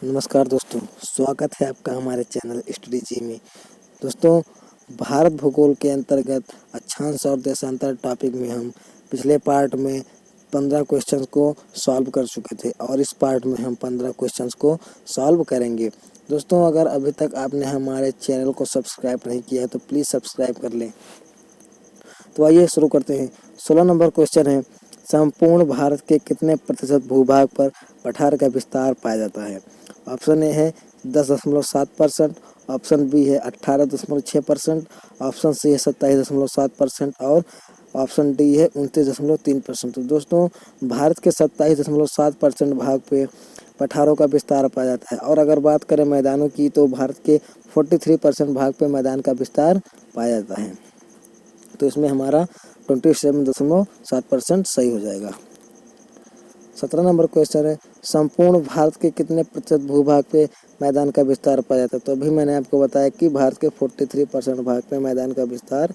नमस्कार दोस्तों, स्वागत है आपका हमारे चैनल स्टडी जी में। दोस्तों, भारत भूगोल के अंतर्गत अक्षांश और देशांतर टॉपिक में हम पिछले पार्ट में 15 क्वेश्चंस को सॉल्व कर चुके थे और इस पार्ट में हम 15 क्वेश्चंस को सॉल्व करेंगे। दोस्तों, अगर अभी तक आपने हमारे चैनल को सब्सक्राइब नहीं किया है तो प्लीज़ सब्सक्राइब कर लें। तो आइए शुरू करते हैं। 16 नंबर क्वेश्चन है, संपूर्ण भारत के कितने प्रतिशत भूभाग पर पठार का विस्तार पाया जाता है? ऑप्शन ए है 10.7%, ऑप्शन बी है 18.6%, ऑप्शन सी है 27.7% और ऑप्शन डी है 29.3%। तो दोस्तों, भारत के 27.7% भाग पे पठारों का विस्तार पाया जाता है और अगर बात करें मैदानों की तो भारत के 43% भाग पे मैदान का विस्तार पाया जाता है। तो इसमें हमारा 27.7% सही हो जाएगा। 17 नंबर क्वेश्चन है, संपूर्ण भारत के कितने प्रतिशत भूभाग पे मैदान का विस्तार पाया जाता है? तो अभी मैंने आपको बताया कि भारत के 43% भाग पे मैदान का विस्तार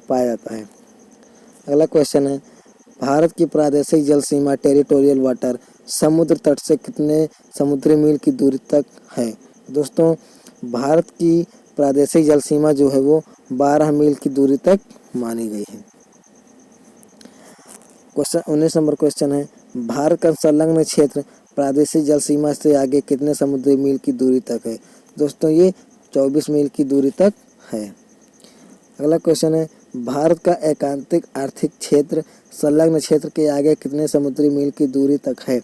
पाया जाता है। अगला क्वेश्चन है, भारत की प्रादेशिक जल सीमा टेरिटोरियल वाटर समुद्र तट से कितने समुद्री मील की दूरी तक है? दोस्तों, भारत की प्रादेशिक जल सीमा जो है वो 12 मील की दूरी तक मानी गई है। क्वेश्चन 19 नंबर क्वेश्चन है, भारत का संलग्न क्षेत्र प्रादेशिक जल सीमा से आगे कितने समुद्री मील की दूरी तक है? दोस्तों, ये 24 मील की दूरी तक है। अगला क्वेश्चन है, भारत का एकांतिक आर्थिक क्षेत्र संलग्न क्षेत्र के आगे कितने समुद्री मील की दूरी तक है?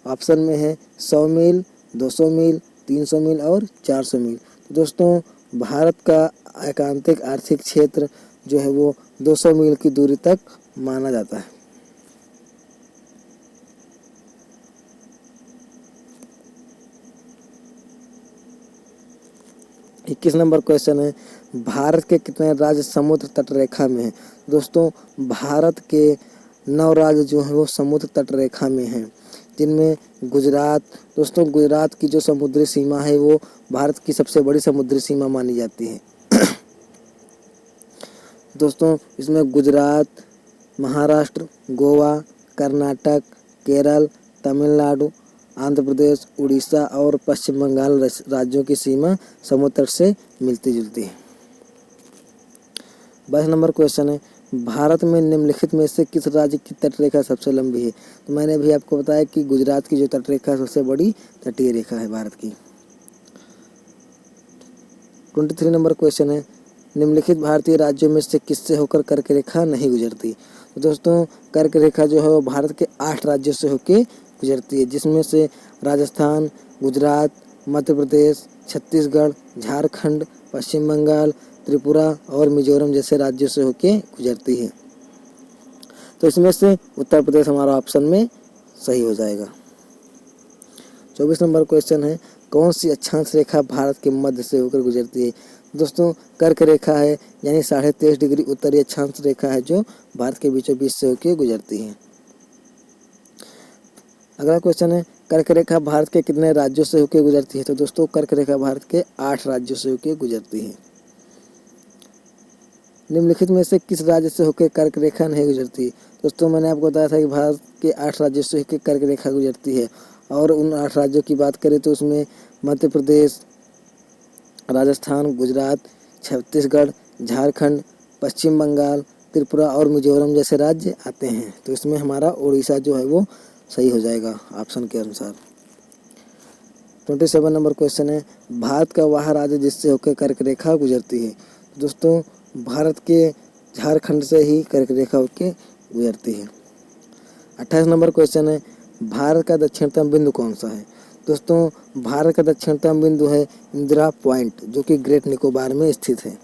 ऑप्शन में है 100 मील, 200 मील, 300 मील और 400 मील। तो दोस्तों, भारत का एकांतिक आर्थिक क्षेत्र जो है वो 200 मील की दूरी तक माना जाता है। 21 नंबर क्वेश्चन है, भारत के कितने राज्य समुद्र तट रेखा में हैं? दोस्तों, भारत के 9 राज्य जो हैं वो समुद्र तट रेखा में हैं, जिनमें गुजरात, दोस्तों गुजरात की जो समुद्री सीमा है वो भारत की सबसे बड़ी समुद्री सीमा मानी जाती है। दोस्तों, इसमें गुजरात, महाराष्ट्र, गोवा, कर्नाटक, केरल, तमिलनाडु, आंध्र प्रदेश, उड़ीसा और पश्चिम बंगाल राज्यों की सीमा समुद्र तट से मिलती जुलती है। 22 नंबर क्वेश्चन है, भारत में निम्नलिखित में से किस राज्य की तटरेखा सबसे लंबी है? तो मैंने भी आपको बताया कि गुजरात की जो तटरेखा सबसे बड़ी तटीय रेखा है भारत की। 23 नंबर क्वेश्चन है, निम्नलिखित भारतीय राज्यों में से किससे होकर कर्क रेखा नहीं गुजरती? तो दोस्तों, कर्क रेखा जो है वो भारत के 8 राज्यों से होकर गुजरती है, जिसमें से राजस्थान, गुजरात, मध्य प्रदेश, छत्तीसगढ़, झारखंड, पश्चिम बंगाल, त्रिपुरा और मिजोरम जैसे राज्यों से होकर गुजरती है। तो इसमें से उत्तर प्रदेश हमारा ऑप्शन में सही हो जाएगा। 24 नंबर क्वेश्चन है, कौन सी अक्षांश रेखा भारत के मध्य से होकर गुजरती है? दोस्तों, कर्क रेखा है, यानी 23.5 डिग्री उत्तरी अक्षांश रेखा है जो भारत के बीचों बीच से होकर गुजरती है। अगला क्वेश्चन है, कर्क रेखा भारत के कितने राज्यों से होकर गुजरती है? तो दोस्तों, कर्क रेखा भारत के 8 राज्यों से होकर गुजरती है। निम्नलिखित में से किस राज्य से होकर कर्क रेखा नहीं गुजरती? दोस्तों, मैंने आपको बताया था कि भारत के 8 राज्यों से होकर कर्क रेखा गुजरती है और उन 8 राज्यों की बात करें तो उसमें मध्य प्रदेश, राजस्थान, गुजरात, छत्तीसगढ़, झारखंड, पश्चिम बंगाल, त्रिपुरा और मिजोरम जैसे राज्य आते हैं। तो इसमें हमारा उड़ीसा जो है वो सही हो जाएगा ऑप्शन के अनुसार। 27 नंबर क्वेश्चन है, भारत का वह राज्य जिससे होकर कर्क रेखा गुजरती है? दोस्तों, भारत के झारखंड से ही कर्क रेखा होकर गुजरती है। 28 नंबर क्वेश्चन है, भारत का दक्षिणतम बिंदु कौन सा है? दोस्तों, भारत का दक्षिणतम बिंदु है इंदिरा पॉइंट, जो कि ग्रेट निकोबार में स्थित है।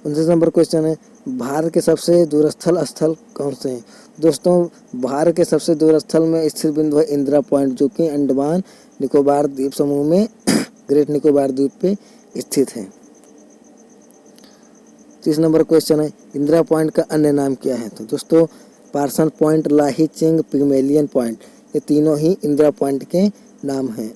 29 नंबर क्वेश्चन है, भारत के सबसे दूरस्थल स्थल कौन से हैं? दोस्तों, भारत के सबसे दूरस्थल में स्थित बिंदु है इंदिरा पॉइंट, जो कि अंडमान निकोबार द्वीप समूह में ग्रेट निकोबार द्वीप पे स्थित है। 30 नंबर क्वेश्चन है, इंदिरा पॉइंट का अन्य नाम क्या है? तो दोस्तों, पार्सन पॉइंट, लाही चिंग, पिग्मेलियन पॉइंट, ये तीनों ही इंदिरा पॉइंट के नाम हैं।